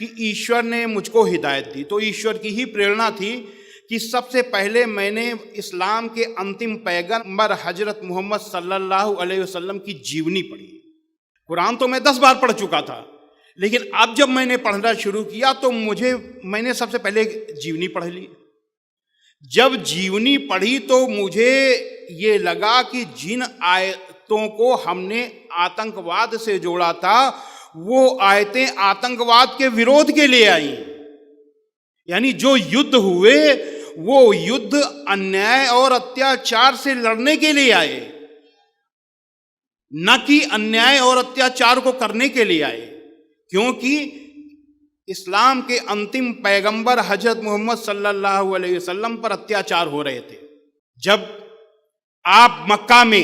कि ईश्वर ने मुझको हिदायत दी, तो ईश्वर की ही प्रेरणा थी कि सबसे पहले मैंने इस्लाम के अंतिम पैगंबर हजरत मोहम्मद सल्लल्लाहु अलैहि वसल्लम की जीवनी पढ़ी। कुरान तो मैं 10 बार पढ़ चुका था, लेकिन अब जब मैंने पढ़ना शुरू किया तो मैंने सबसे पहले जीवनी पढ़ ली। जब जीवनी पढ़ी तो मुझे ये लगा कि जिन आयतों को हमने आतंकवाद से जोड़ा था वो आयतें आतंकवाद के विरोध के लिए आई। यानी जो युद्ध हुए वो युद्ध अन्याय और अत्याचार से लड़ने के लिए आए, न कि अन्याय और अत्याचार को करने के लिए आए। क्योंकि इस्लाम के अंतिम पैगंबर हजरत मोहम्मद सल्लल्लाहु अलैहि वसल्लम पर अत्याचार हो रहे थे। जब आप मक्का में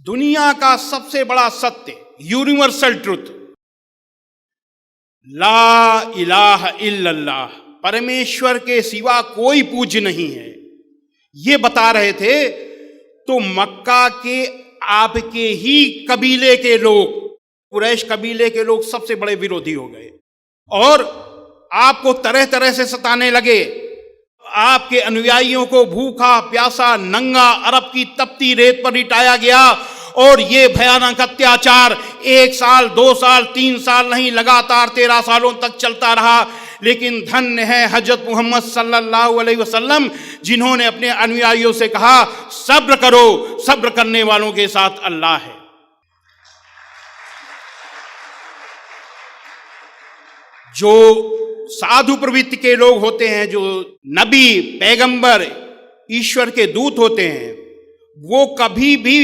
दुनिया का सबसे बड़ा सत्य, यूनिवर्सल ट्रुथ, ला इलाहा इल्लल्लाह, परमेश्वर के सिवा कोई पूज्य नहीं है, ये बता रहे थे, तो मक्का के आपके ही कबीले के लोग, कुरैश कबीले के लोग सबसे बड़े विरोधी हो गए और आपको तरह तरह से सताने लगे। आपके अनुयायियों को भूखा प्यासा नंगा अरब की तपती रेत पर लिटाया गया और ये भयानक अत्याचार 1 साल 2 साल 3 साल नहीं, लगातार 13 सालों तक चलता रहा। लेकिन धन्य है हजरत मोहम्मद सल्लल्लाहु अलैहि वसल्लम, जिन्होंने अपने अनुयायियों से कहा सब्र करो, सब्र करने वालों के साथ अल्लाह है। जो साधु प्रवृत्ति के लोग होते हैं, जो नबी पैगंबर ईश्वर के दूत होते हैं, वो कभी भी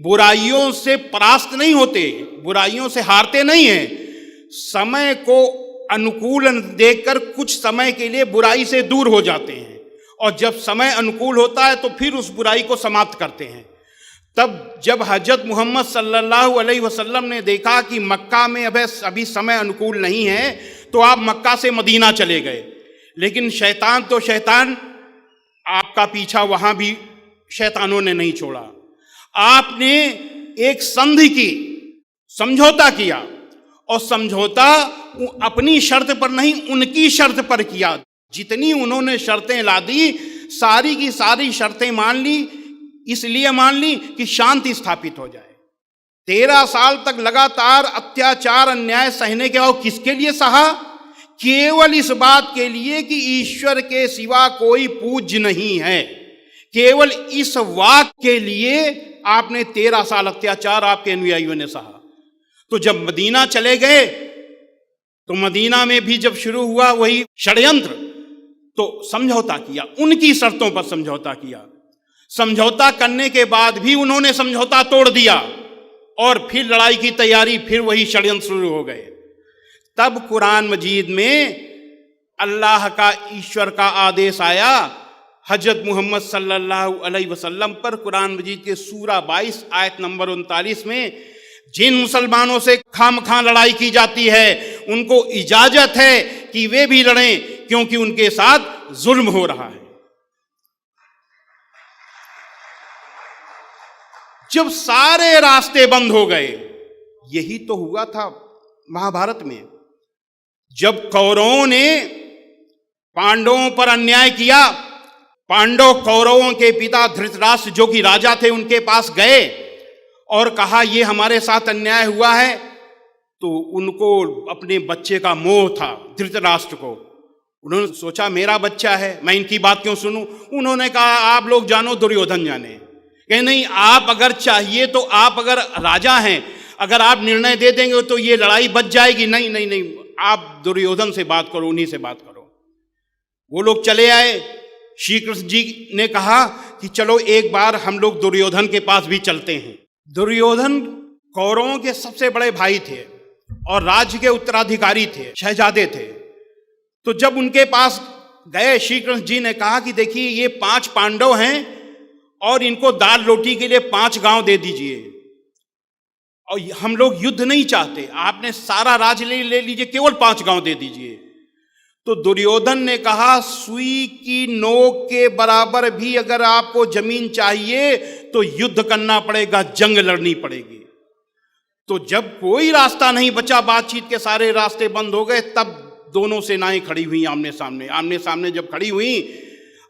बुराइयों से परास्त नहीं होते, बुराइयों से हारते नहीं हैं। समय को अनुकूल देखकर कुछ समय के लिए बुराई से दूर हो जाते हैं और जब समय अनुकूल होता है तो फिर उस बुराई को समाप्त करते हैं। तब जब हजरत मोहम्मद सल्लल्लाहु अलैहि वसल्लम ने देखा कि मक्का में अभी समय अनुकूल नहीं है, तो आप मक्का से मदीना चले गए। लेकिन शैतान तो शैतान, आपका पीछा वहां भी शैतानों ने नहीं छोड़ा। आपने एक संधि की, समझौता किया, और समझौता अपनी शर्त पर नहीं उनकी शर्त पर किया। जितनी उन्होंने शर्तें ला दी, सारी की सारी शर्तें मान ली, इसलिए मान ली कि शांति स्थापित हो जाए। 13 साल तक लगातार अत्याचार अन्याय सहने के बाद किसके लिए सहा? केवल इस बात के लिए कि ईश्वर के सिवा कोई पूज्य नहीं है। केवल इस वाक के लिए आपने 13 साल अत्याचार आपके अनुयायियों ने सहा। तो जब मदीना चले गए तो मदीना में भी जब शुरू हुआ वही षड्यंत्र, तो समझौता किया, उनकी शर्तों पर समझौता किया। समझौता करने के बाद भी उन्होंने समझौता तोड़ दिया और फिर लड़ाई की तैयारी, फिर वही षड्यंत्र शुरू हो गए। तब कुरान मजीद में अल्लाह का, ईश्वर का आदेश आया हजरत मोहम्मद सल्लल्लाहु अलैहि वसल्लम पर। कुरान मजीद के सूरा 22 आयत नंबर 39 में, जिन मुसलमानों से खामखा लड़ाई की जाती है उनको इजाजत है कि वे भी लड़ें, क्योंकि उनके साथ जुल्म हो रहा है। जब सारे रास्ते बंद हो गए, यही तो हुआ था महाभारत में, जब कौरवों ने पांडवों पर अन्याय किया। पांडव कौरवों के पिता धृतराष्ट्र जो कि राजा थे उनके पास गए और कहा ये हमारे साथ अन्याय हुआ है। तो उनको अपने बच्चे का मोह था, धृतराष्ट्र को। उन्होंने सोचा मेरा बच्चा है, मैं इनकी बात क्यों सुनूं। उन्होंने कहा आप लोग जानो, दुर्योधन जाने। कहे नहीं, आप अगर चाहिए तो, आप अगर राजा हैं, अगर आप निर्णय दे देंगे तो ये लड़ाई बच जाएगी। नहीं नहीं नहीं, आप दुर्योधन से बात करो, उन्हीं से बात करो। वो लोग चले आए। श्री कृष्ण जी ने कहा कि चलो एक बार हम लोग दुर्योधन के पास भी चलते हैं। दुर्योधन कौरवों के सबसे बड़े भाई थे और राज्य के उत्तराधिकारी थे, शहजादे थे। तो जब उनके पास गए, श्री कृष्ण जी ने कहा कि देखिए ये 5 पांडव हैं और इनको दाल रोटी के लिए 5 गांव दे दीजिए, और हम लोग युद्ध नहीं चाहते, आपने सारा राज्य ले लीजिए, केवल 5 गांव दे दीजिए। तो दुर्योधन ने कहा सुई की नोक के बराबर भी अगर आपको जमीन चाहिए तो युद्ध करना पड़ेगा, जंग लड़नी पड़ेगी। तो जब कोई रास्ता नहीं बचा, बातचीत के सारे रास्ते बंद हो गए, तब दोनों सेनाएं खड़ी हुई आमने सामने जब खड़ी हुई,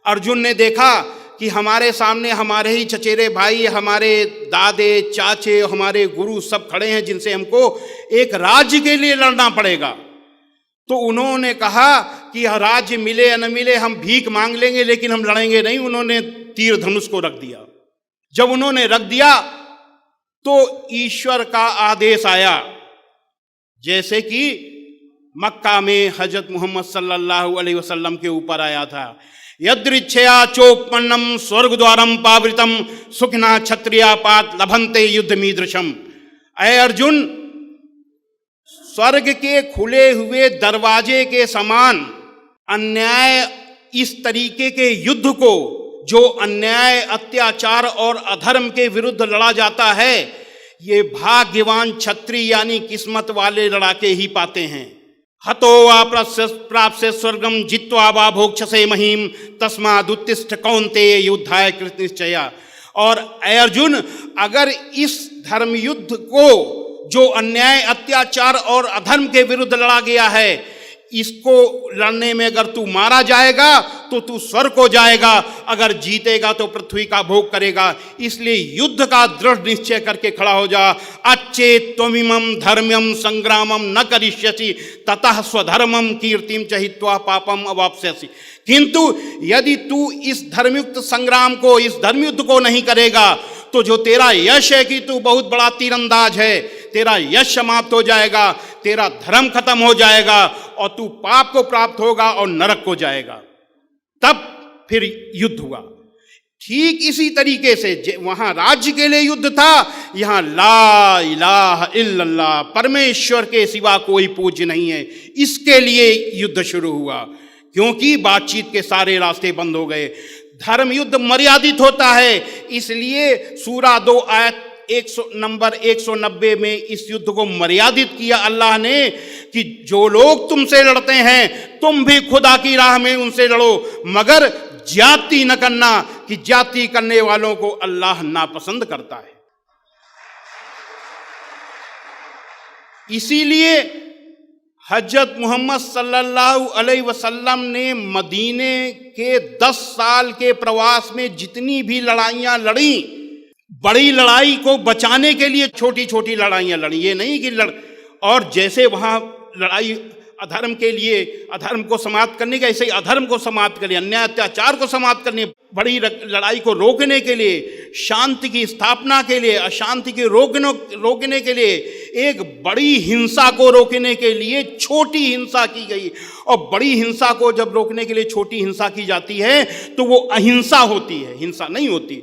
अर्जुन ने देखा कि हमारे सामने हमारे ही चचेरे भाई, हमारे दादे चाचे, हमारे गुरु सब खड़े हैं जिनसे हमको एक राज्य के लिए लड़ना पड़ेगा। तो उन्होंने कहा कि राज्य मिले या न मिले हम भीख मांग लेंगे, लेकिन हम लड़ेंगे नहीं। उन्होंने तीर धनुष को रख दिया। जब उन्होंने रख दिया तो ईश्वर का आदेश आया, जैसे कि मक्का में हजरत मोहम्मद सल्लल्लाहु अलैहि वसल्लम के ऊपर आया था, यदृच्छया चोपन्नम स्वर्ग द्वारम पावृतम सुखना क्षत्रिया पात लभंते युद्ध मीदृशम। अय अर्जुन, स्वर्ग के खुले हुए दरवाजे के समान अन्याय, इस तरीके के युद्ध को जो अन्याय, अत्याचार और अधर्म के विरुद्ध लड़ा जाता है, ये भाग्यवान क्षत्रिय यानी किस्मत वाले लड़ाके ही पाते हैं। हतो वा प्राप्स्य स्वर्गम जित्वा वा भोक्षसे महीम तस्मादुत्तिष्ठ कौन्तेय युद्धाय कृत निश्चया। और अर्जुन, अगर इस धर्म युद्ध को जो अन्याय, अत्याचार और अधर्म के विरुद्ध लड़ा गया है, इसको लड़ने में अगर तू मारा जाएगा तो तू स्वर्ग को जाएगा, अगर जीतेगा तो पृथ्वी का भोग करेगा। इसलिए युद्ध का दृढ़ निश्चय करके खड़ा हो जा। अच्छेत त्वमिमं धर्म्यम संग्रामम न करिष्यसि ततः स्वधर्मम कीर्तिम च हित्वा पापम अवाप्स्यसि। किंतु यदि तू इस धर्मयुक्त संग्राम को, इस धर्मयुद्ध को नहीं करेगा, तो जो तेरा यश है कि तू बहुत बड़ा तीरंदाज है, तेरा यश समाप्त हो जाएगा, तेरा धर्म खत्म हो जाएगा और तू पाप को प्राप्त होगा और नरक को जाएगा। तब फिर युद्ध हुआ। ठीक इसी तरीके से वहां राज्य के लिए युद्ध था, यहां ला इलाहा इल्लल्लाह, परमेश्वर के सिवा कोई पूज्य नहीं है, इसके लिए युद्ध शुरू हुआ। क्योंकि बातचीत के सारे रास्ते बंद हो गए। धर्म युद्ध मर्यादित होता है, इसलिए सूरा 2 आयत नंबर 190 में इस युद्ध को मर्यादित किया अल्लाह ने कि जो लोग तुमसे लड़ते हैं तुम भी खुदा की राह में उनसे लड़ो, मगर ज्यादती न करना, कि ज्यादती करने वालों को अल्लाह नापसंद करता है। इसीलिए हजरत मोहम्मद सल्लल्लाहु अलैहि वसल्लम ने मदीने के 10 साल के प्रवास में जितनी भी लड़ाइयां लड़ी, बड़ी लड़ाई को बचाने के लिए छोटी छोटी लड़ाइयां लड़ी। ये नहीं कि और जैसे वहां लड़ाई अधर्म के लिए, अधर्म को समाप्त करने का, ऐसे ही अधर्म को समाप्त करने, अन्याय अत्याचार को समाप्त करने, बड़ी लड़ाई को रोकने के लिए, शांति की स्थापना के लिए, अशांति के रोकने के लिए, एक बड़ी हिंसा को रोकने के लिए छोटी हिंसा की गई। और बड़ी हिंसा को जब रोकने के लिए छोटी हिंसा की जाती है तो वो अहिंसा होती है, हिंसा नहीं होती।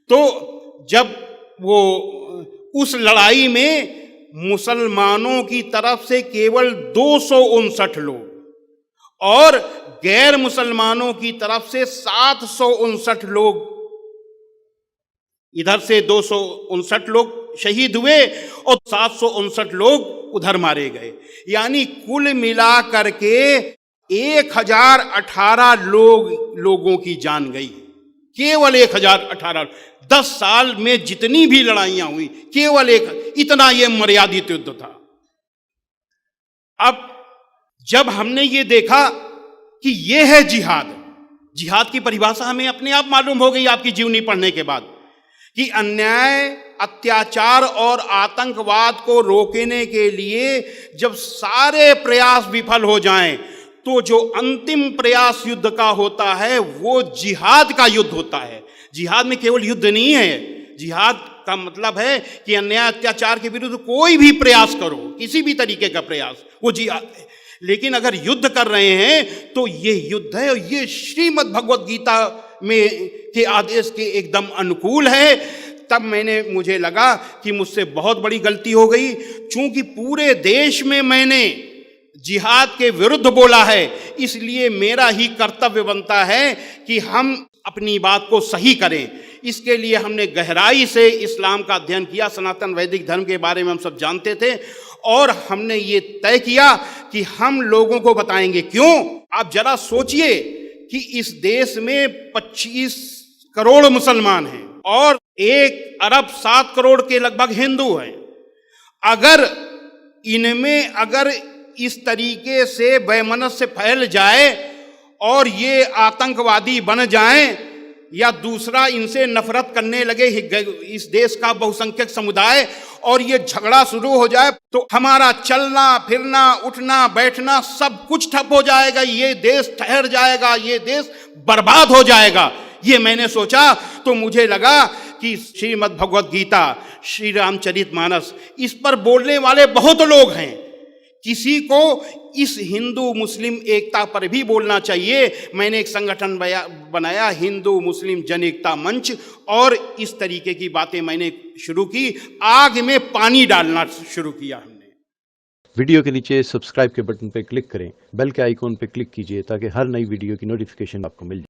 तो जब वो उस लड़ाई में मुसलमानों की तरफ से केवल 259 लोग और गैर मुसलमानों की तरफ से 759 लोग, इधर से 259 लोग शहीद हुए और 759 लोग उधर मारे गए। यानी कुल मिला करके 1018 लोगों की जान गई, केवल 1018। 10 साल में जितनी भी लड़ाइयां हुई, केवल इतना ये मर्यादित युद्ध था। अब जब हमने ये देखा कि ये है जिहाद, जिहाद की परिभाषा हमें अपने आप मालूम हो गई आपकी जीवनी पढ़ने के बाद, कि अन्याय, अत्याचार और आतंकवाद को रोकने के लिए जब सारे प्रयास विफल हो जाएं, तो जो अंतिम प्रयास युद्ध का होता है वो जिहाद का युद्ध होता है। जिहाद में केवल युद्ध नहीं है, जिहाद का मतलब है कि अन्याय अत्याचार के विरुद्ध कोई भी प्रयास करो, किसी भी तरीके का प्रयास, वो जिहाद है। लेकिन अगर युद्ध कर रहे हैं तो ये युद्ध है, और ये श्रीमद् भगवत गीता में के आदेश के एकदम अनुकूल है। तब मुझे लगा कि मुझसे बहुत बड़ी गलती हो गई, चूंकि पूरे देश में मैंने जिहाद के विरुद्ध बोला है, इसलिए मेरा ही कर्तव्य बनता है कि हम अपनी बात को सही करें। इसके लिए हमने गहराई से इस्लाम का अध्ययन किया, सनातन वैदिक धर्म के बारे में हम सब जानते थे, और हमने ये तय किया कि हम लोगों को बताएंगे। क्यों? आप जरा सोचिए कि इस देश में 25 करोड़ मुसलमान हैं और 1 अरब 7 करोड़ के लगभग हिंदू हैं। अगर इस तरीके से वैमनस्य फैल जाए और ये आतंकवादी बन जाएं या दूसरा इनसे नफरत करने लगे इस देश का बहुसंख्यक समुदाय और ये झगड़ा शुरू हो जाए, तो हमारा चलना फिरना उठना बैठना सब कुछ ठप हो जाएगा, ये देश ठहर जाएगा, ये देश बर्बाद हो जाएगा। ये मैंने सोचा तो मुझे लगा कि श्रीमद् भगवत गीता, श्री रामचरितमानस, इस पर बोलने वाले बहुत लोग हैं, किसी को इस हिंदू मुस्लिम एकता पर भी बोलना चाहिए। मैंने एक संगठन बनाया, हिंदू मुस्लिम जन एकता मंच, और इस तरीके की बातें मैंने शुरू की, आग में पानी डालना शुरू किया हमने। वीडियो के नीचे सब्सक्राइब के बटन पर क्लिक करें, बेल के आइकॉन पर क्लिक कीजिए ताकि हर नई वीडियो की नोटिफिकेशन आपको मिल जाए।